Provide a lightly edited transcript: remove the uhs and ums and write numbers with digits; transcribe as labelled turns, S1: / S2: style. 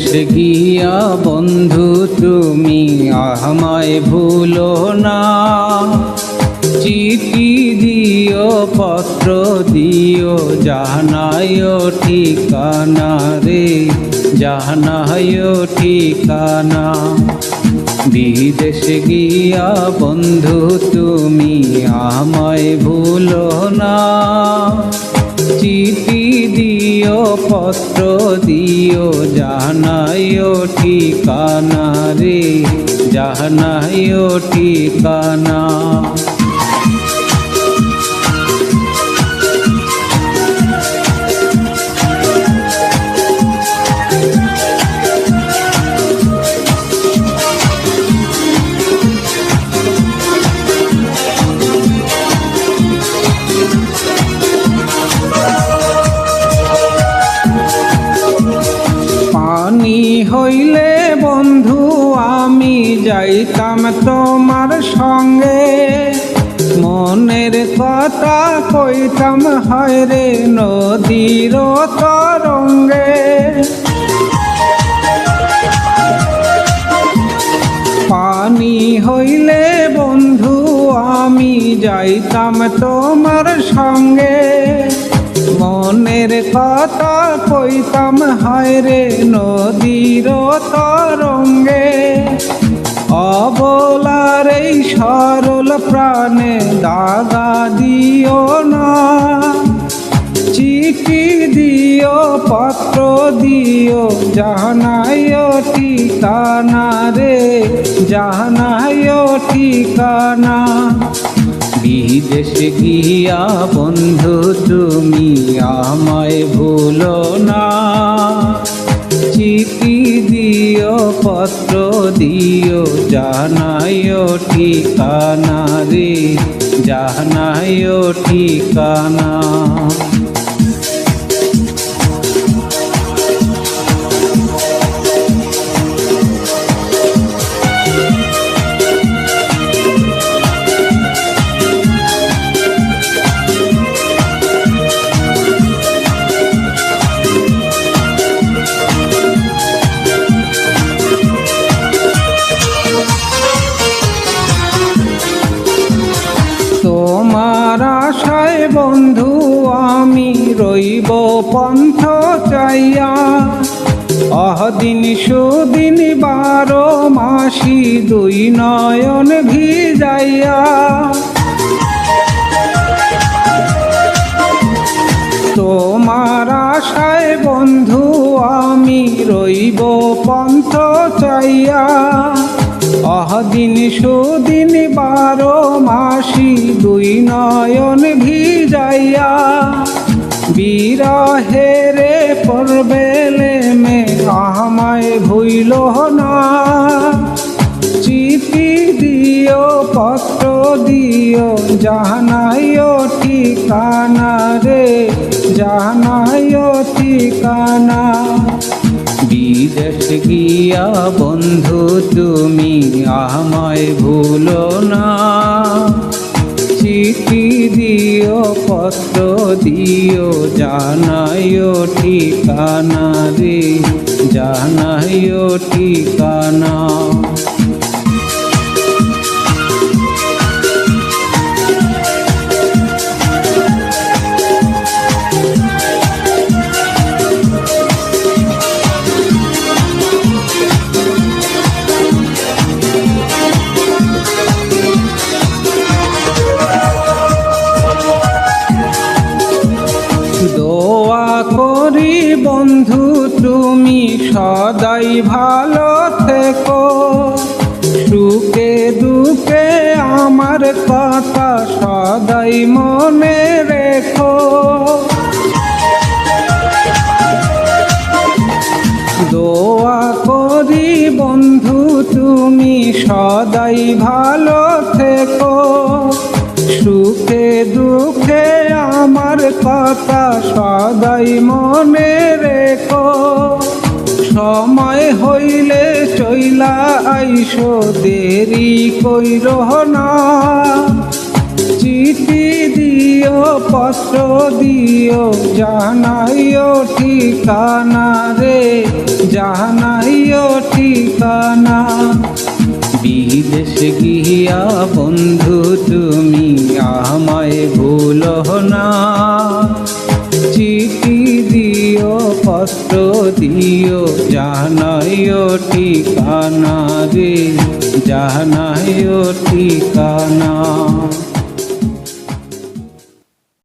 S1: গিয়া বন্ধু তুমি আমায় ভুলো না। চিঠি দিও পত্র দিও জানাইও ঠিকানা রে, জানাইও ঠিকানা। বিদেশ গিয়া বন্ধু তুমি আমায় ভুলো না। চিঠি দিও পত্র দিও জানাইও ঠিকানা রে, জানাইও ঠিকানা। পানি হইলে বন্ধু আমি যাইতাম তোমার সঙ্গে, মনের কথা কইতাম হয় রে নদীর তরঙ্গে। পানি হইলে বন্ধু আমি যাইতাম তোমার সঙ্গে, মনের কথা কইতাম হয় রে নদীর তরঙ্গে। অবলার এই সরল প্রাণে দাগা দিও না। চিঠি দিও পত্র দিও জানাইও ঠিকানা রে, জানাইও ঠিকানা। বিদেশ গিয়া বন্ধু তুমি আমায় ভুলো না। চিঠি দিও পত্র দিও জানাইও ঠিকানা রে, জানাইও ঠিকানা। তোমার আশায় বন্ধু আমি রইব পন্থ চাইয়া, অহদিন সুদিন 12 মাসি 2 নয়ন ভিজাইয়া। তোমার আশায় বন্ধু আমি রইব পন্থ চাইয়া, অহদিন সুদিন 12 মাসি 2 নয়ন ভিজাইয়া। বিরহেরে পরবেলে মে আমায় ভুইলো না। চিঠি দিও পত্র দিও জানাইও ঠিকানা রে, জানাইও ঠিকানা। বিদেশ গিয়া বন্ধু তুমি আমায় ভুলো না। চিঠি দিও পত্র দিও জানাইও ঠিকানা রে, জানাইও ঠিকানা। দোয়া করি বন্ধু তুমি সদাই ভালো থেকো, সুখে দুঃখে আমার কথা সদাই মনে রেখো। দোয়া করি বন্ধু তুমি সদাই ভালো থেকো, সুখে দুঃখে আমার কথা সদাই মনে রেখো। সময় হইলে চইলা আইসো দেরি কইরো না। চিঠি দিও পত্র দিও জানাইও ঠিকানা রে, জানাইও ঠিকানা। বিদেশ গিয়া বন্ধু তুমি আমায় ভুলো না, চিঠি দিও পত্র দিও জানাইও ঠিকানা রে, জানাইও ঠিকানা।